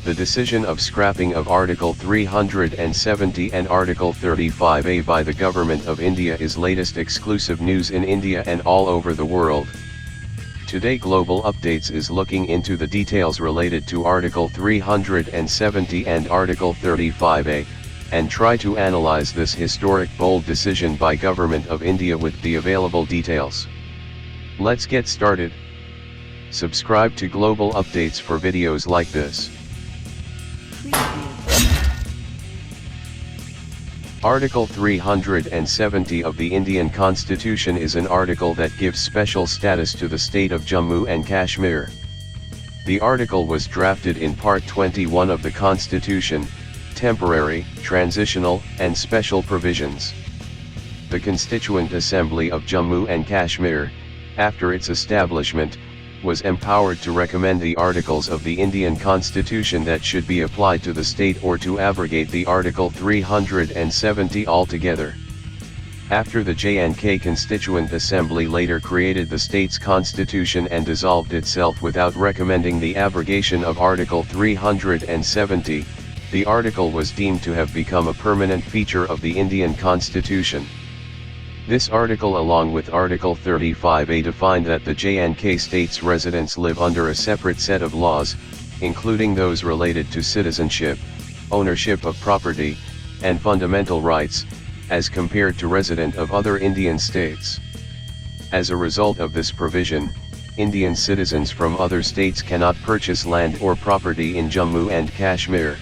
The decision of scrapping of Article 370 and Article 35A by the Government of India is latest exclusive news in India and all over the world. Today Global Updates is looking into the details related to Article 370 and Article 35A, and try to analyze this historic bold decision by Government of India with the available details. Let's get started. Subscribe to Global Updates for videos like this. Article 370 of the Indian Constitution is an article that gives special status to the state of Jammu and Kashmir. The article was drafted in Part 21 of the Constitution, Temporary, Transitional, and Special Provisions. The Constituent Assembly of Jammu and Kashmir, after its establishment, was empowered to recommend the articles of the Indian Constitution that should be applied to the state or to abrogate the Article 370 altogether. After the J&K Constituent Assembly later created the state's constitution and dissolved itself without recommending the abrogation of Article 370, the article was deemed to have become a permanent feature of the Indian Constitution. This article along with Article 35A defined that the J&K state's residents live under a separate set of laws, including those related to citizenship, ownership of property, and fundamental rights, as compared to residents of other Indian states. As a result of this provision, Indian citizens from other states cannot purchase land or property in Jammu and Kashmir.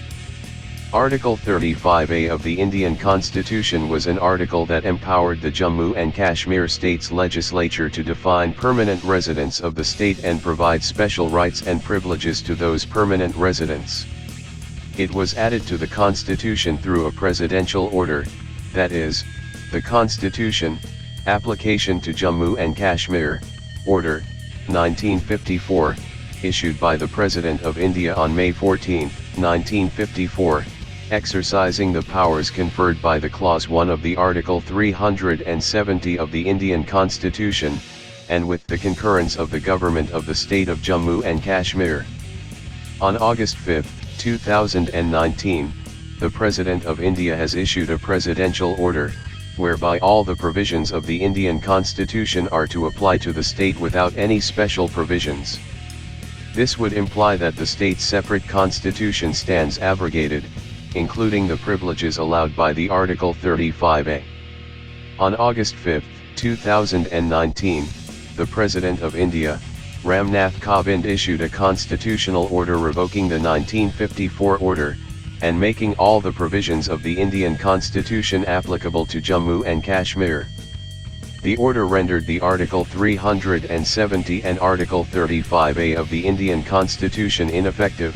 Article 35A of the Indian Constitution was an article that empowered the Jammu and Kashmir state's legislature to define permanent residents of the state and provide special rights and privileges to those permanent residents. It was added to the Constitution through a presidential order, that is, the Constitution, Application to Jammu and Kashmir, Order, 1954, issued by the President of India on May 14, 1954, exercising the powers conferred by the Clause 1 of the Article 370 of the Indian Constitution, and with the concurrence of the Government of the State of Jammu and Kashmir. On August 5, 2019, the President of India has issued a presidential order, whereby all the provisions of the Indian Constitution are to apply to the state without any special provisions. This would imply that the state's separate constitution stands abrogated, including the privileges allowed by the Article 35A. On August 5, 2019, the President of India, Ram Nath Kovind issued a constitutional order revoking the 1954 order, and making all the provisions of the Indian Constitution applicable to Jammu and Kashmir. The order rendered the Article 370 and Article 35A of the Indian Constitution ineffective.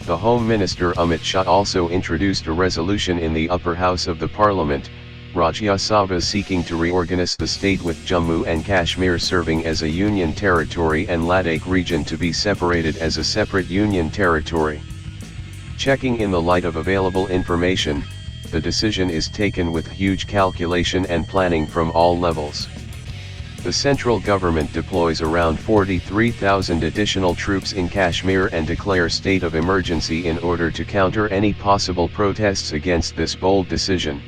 The Home Minister Amit Shah also introduced a resolution in the upper house of the Parliament, Rajya Sabha, seeking to reorganize the state with Jammu and Kashmir serving as a union territory and Ladakh region to be separated as a separate union territory. Checking in the light of available information, the decision is taken with huge calculation and planning from all levels. The central government deploys around 43,000 additional troops in Kashmir and declare state of emergency in order to counter any possible protests against this bold decision.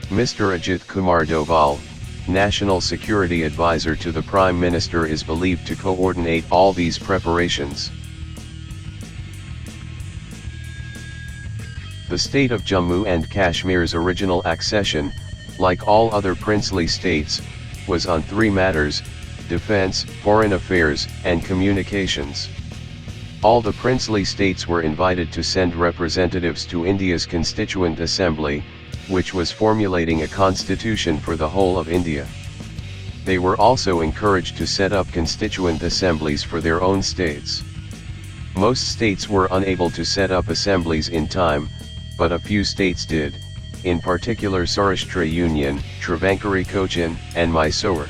Mr. Ajit Kumar Doval, National Security Advisor to the Prime Minister, is believed to coordinate all these preparations. The state of Jammu and Kashmir's original accession, like all other princely states, was on three matters: defense, foreign affairs, and communications. All the princely states were invited to send representatives to India's Constituent Assembly, which was formulating a constitution for the whole of India. They were also encouraged to set up constituent assemblies for their own states. Most states were unable to set up assemblies in time, but a few states did, in particular Saurashtra Union, Travancore Cochin, and Mysore.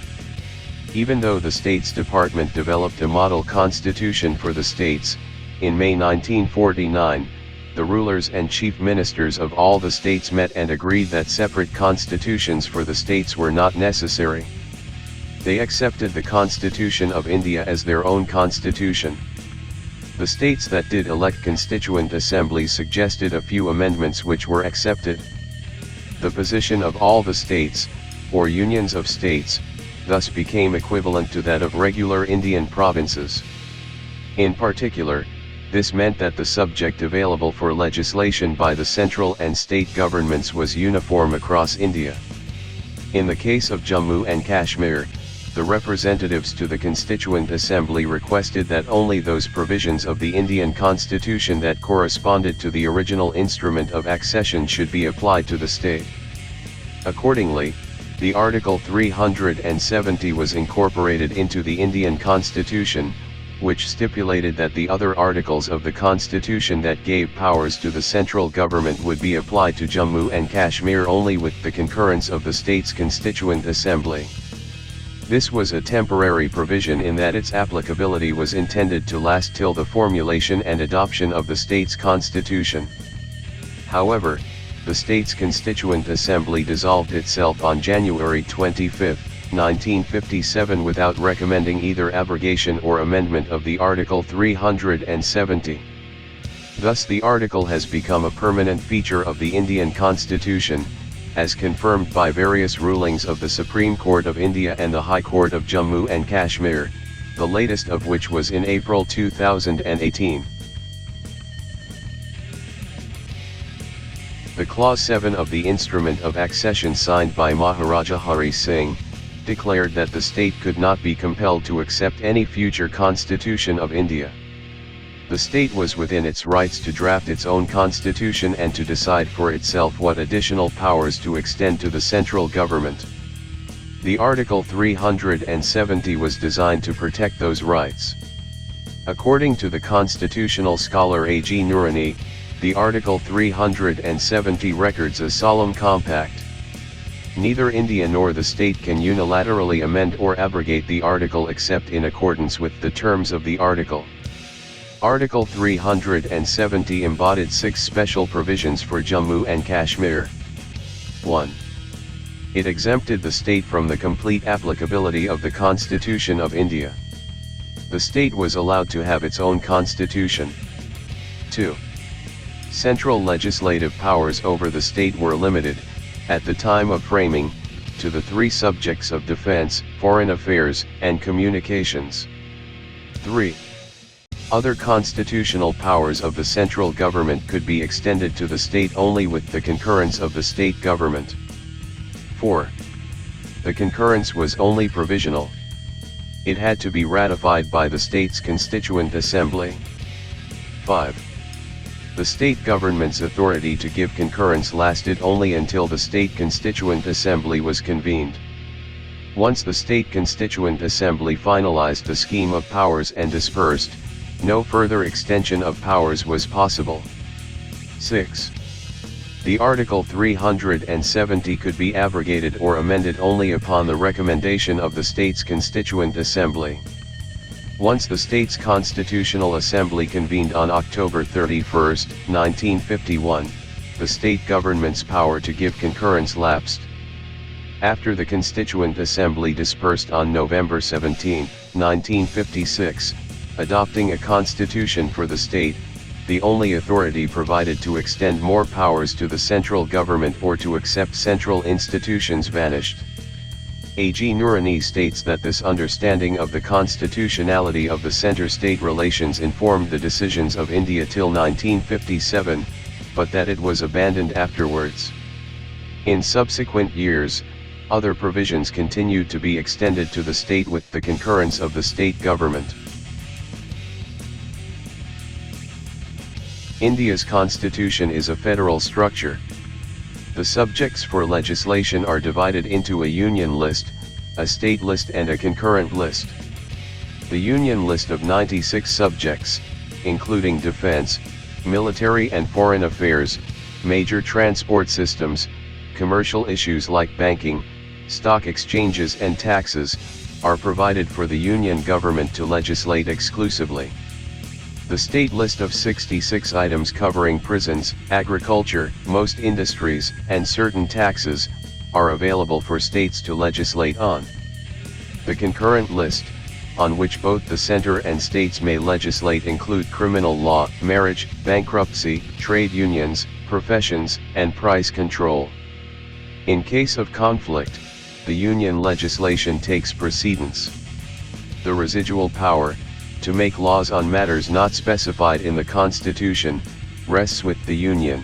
Even though the States Department developed a model constitution for the states, in May 1949, the rulers and chief ministers of all the states met and agreed that separate constitutions for the states were not necessary. They accepted the Constitution of India as their own constitution. The states that did elect constituent assemblies suggested a few amendments which were accepted. The position of all the states, or unions of states, thus became equivalent to that of regular Indian provinces. In particular, this meant that the subject available for legislation by the central and state governments was uniform across India. In the case of Jammu and Kashmir, the representatives to the Constituent Assembly requested that only those provisions of the Indian Constitution that corresponded to the original instrument of accession should be applied to the state. Accordingly, the Article 370 was incorporated into the Indian Constitution, which stipulated that the other articles of the Constitution that gave powers to the central government would be applied to Jammu and Kashmir only with the concurrence of the state's Constituent Assembly. This was a temporary provision in that its applicability was intended to last till the formulation and adoption of the state's constitution. However, the state's Constituent Assembly dissolved itself on January 25, 1957 without recommending either abrogation or amendment of the Article 370. Thus the article has become a permanent feature of the Indian Constitution, as confirmed by various rulings of the Supreme Court of India and the High Court of Jammu and Kashmir, the latest of which was in April 2018. The Clause 7 of the Instrument of Accession signed by Maharaja Hari Singh, declared that the state could not be compelled to accept any future constitution of India. The state was within its rights to draft its own constitution and to decide for itself what additional powers to extend to the central government. The Article 370 was designed to protect those rights. According to the constitutional scholar A.G. Noorani, the Article 370 records a solemn compact. Neither India nor the state can unilaterally amend or abrogate the article except in accordance with the terms of the article. Article 370 embodied 6 special provisions for Jammu and Kashmir. 1. It exempted the state from the complete applicability of the Constitution of India. The state was allowed to have its own constitution. 2. Central legislative powers over the state were limited, at the time of framing, to the 3 subjects of defense, foreign affairs, and communications. 3. Other constitutional powers of the central government could be extended to the state only with the concurrence of the state government. 4. The concurrence was only provisional. It had to be ratified by the state's Constituent Assembly. 5. The state government's authority to give concurrence lasted only until the state Constituent Assembly was convened. Once the state Constituent Assembly finalized the scheme of powers and dispersed, no further extension of powers was possible. 6. The Article 370 could be abrogated or amended only upon the recommendation of the state's Constituent Assembly. Once the state's Constitutional Assembly convened on October 31, 1951, the state government's power to give concurrence lapsed. After the Constituent Assembly dispersed on November 17, 1956, adopting a constitution for the state, the only authority provided to extend more powers to the central government or to accept central institutions vanished. A.G. Noorani states that this understanding of the constitutionality of the center-state relations informed the decisions of India till 1957, but that it was abandoned afterwards. In subsequent years, other provisions continued to be extended to the state with the concurrence of the state government. India's constitution is a federal structure. The subjects for legislation are divided into a union list, a state list and a concurrent list. The union list of 96 subjects, including defense, military and foreign affairs, major transport systems, commercial issues like banking, stock exchanges and taxes, are provided for the union government to legislate exclusively. The state list of 66 items covering prisons, agriculture, most industries, and certain taxes, are available for states to legislate on. The concurrent list, on which both the center and states may legislate include criminal law, marriage, bankruptcy, trade unions, professions, and price control. In case of conflict, the union legislation takes precedence. The residual power, to make laws on matters not specified in the Constitution, rests with the union.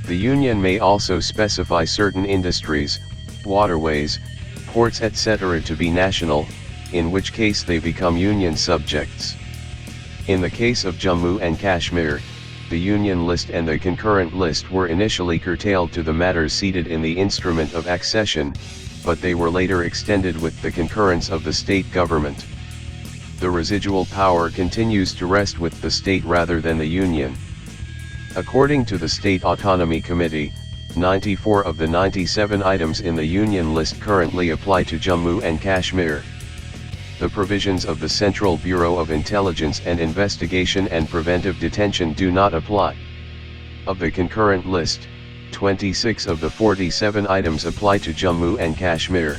The union may also specify certain industries, waterways, ports etc. to be national, in which case they become union subjects. In the case of Jammu and Kashmir, the union list and the concurrent list were initially curtailed to the matters seated in the instrument of accession, but they were later extended with the concurrence of the state government. The residual power continues to rest with the state rather than the union. According to the State Autonomy Committee, 94 of the 97 items in the union list currently apply to Jammu and Kashmir. The provisions of the Central Bureau of Intelligence and Investigation and Preventive Detention do not apply. Of the concurrent list, 26 of the 47 items apply to Jammu and Kashmir.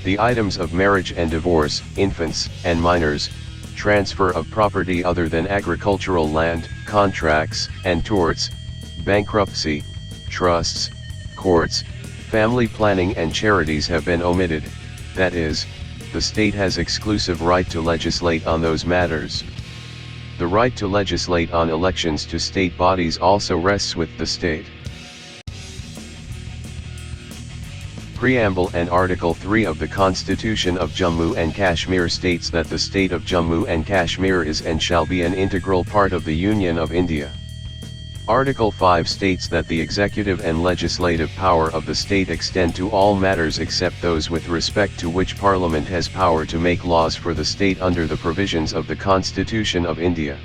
The items of marriage and divorce, infants and minors, transfer of property other than agricultural land, contracts and torts, bankruptcy, trusts, courts, family planning and charities have been omitted, that is, the state has exclusive right to legislate on those matters. The right to legislate on elections to state bodies also rests with the state. Preamble and Article 3 of the Constitution of Jammu and Kashmir states that the state of Jammu and Kashmir is and shall be an integral part of the Union of India. Article 5 states that the executive and legislative power of the state extend to all matters except those with respect to which Parliament has power to make laws for the state under the provisions of the Constitution of India.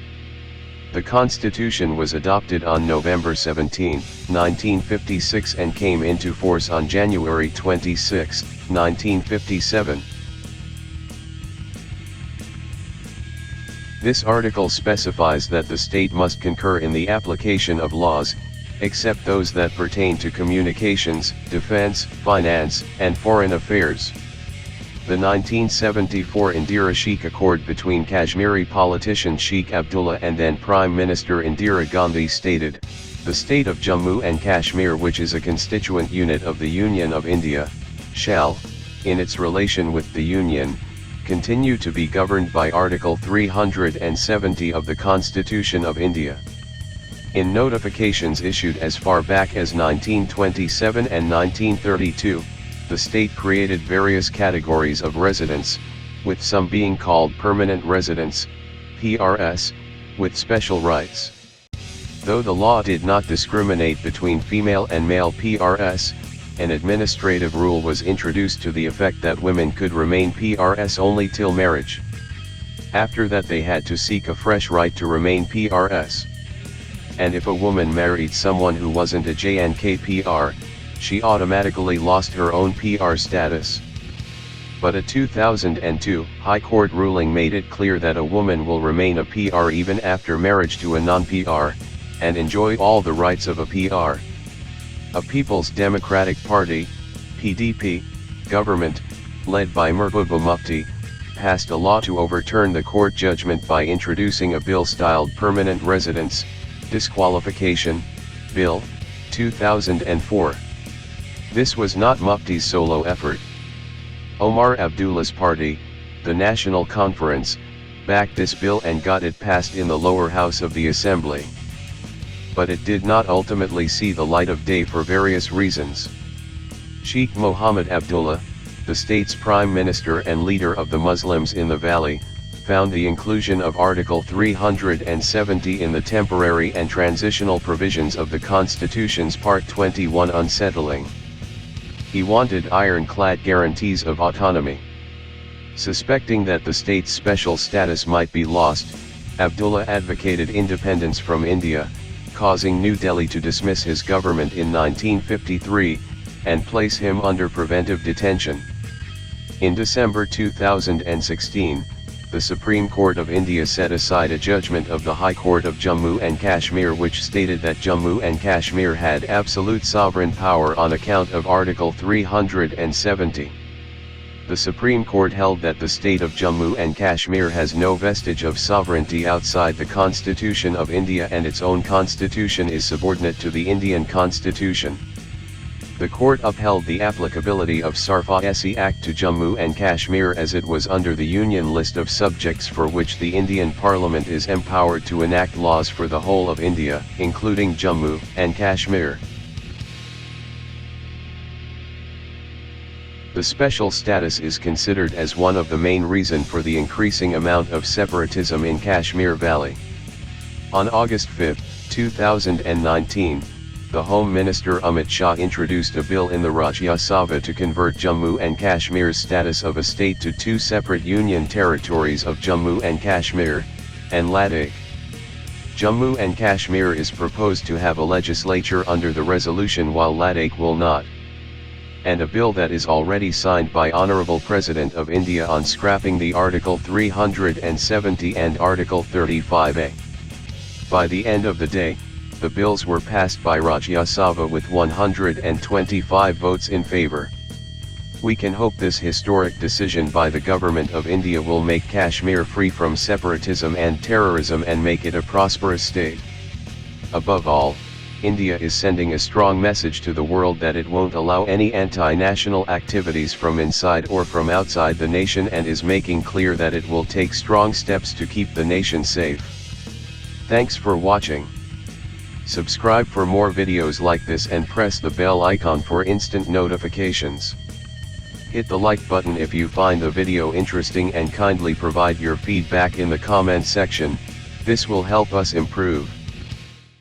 The Constitution was adopted on November 17, 1956 and came into force on January 26, 1957. This article specifies that the state must concur in the application of laws, except those that pertain to communications, defense, finance, and foreign affairs. The 1974 Indira Sheikh Accord between Kashmiri politician Sheikh Abdullah and then Prime Minister Indira Gandhi stated, "The state of Jammu and Kashmir, which is a constituent unit of the Union of India, shall, in its relation with the Union, continue to be governed by Article 370 of the Constitution of India." In notifications issued as far back as 1927 and 1932, the state created various categories of residents, with some being called permanent residents, PRS, with special rights. Though the law did not discriminate between female and male PRS, an administrative rule was introduced to the effect that women could remain PRS only till marriage. After that they had to seek a fresh right to remain PRS. And if a woman married someone who wasn't a J&K PR, she automatically lost her own PR status. But a 2002 High Court ruling made it clear that a woman will remain a PR even after marriage to a non-PR, and enjoy all the rights of a PR. A People's Democratic Party, PDP, government, led by Mehbooba Mufti, passed a law to overturn the court judgment by introducing a bill styled Permanent Residence, Disqualification, Bill, 2004. This was not Mufti's solo effort. Omar Abdullah's party, the National Conference, backed this bill and got it passed in the lower house of the Assembly. But it did not ultimately see the light of day for various reasons. Sheikh Mohammed Abdullah, the state's prime minister and leader of the Muslims in the valley, found the inclusion of Article 370 in the temporary and transitional provisions of the Constitution's Part 21 unsettling. He wanted ironclad guarantees of autonomy. Suspecting that the state's special status might be lost, Abdullah advocated independence from India, causing New Delhi to dismiss his government in 1953, and place him under preventive detention. In December 2016, the Supreme Court of India set aside a judgment of the High Court of Jammu and Kashmir which stated that Jammu and Kashmir had absolute sovereign power on account of Article 370. The Supreme Court held that the state of Jammu and Kashmir has no vestige of sovereignty outside the Constitution of India and its own constitution is subordinate to the Indian Constitution. The court upheld the applicability of Sarfa'isi Act to Jammu and Kashmir as it was under the Union list of subjects for which the Indian Parliament is empowered to enact laws for the whole of India, including Jammu and Kashmir. The special status is considered as one of the main reasons for the increasing amount of separatism in Kashmir Valley. On August 5, 2019, the Home Minister Amit Shah introduced a bill in the Rajya Sabha to convert Jammu and Kashmir's status of a state to two separate union territories of Jammu and Kashmir, and Ladakh. Jammu and Kashmir is proposed to have a legislature under the resolution while Ladakh will not. And a bill that is already signed by Honorable President of India on scrapping the Article 370 and Article 35A. By the end of the day, the bills were passed by Rajya Sabha with 125 votes in favor. We can hope this historic decision by the Government of India will make Kashmir free from separatism and terrorism and make it a prosperous state. Above all, India is sending a strong message to the world that it won't allow any anti-national activities from inside or from outside the nation and is making clear that it will take strong steps to keep the nation safe. Thanks for watching. Subscribe for more videos like this and press the bell icon for instant notifications. Hit the like button if you find the video interesting and kindly provide your feedback in the comment section. This will help us improve.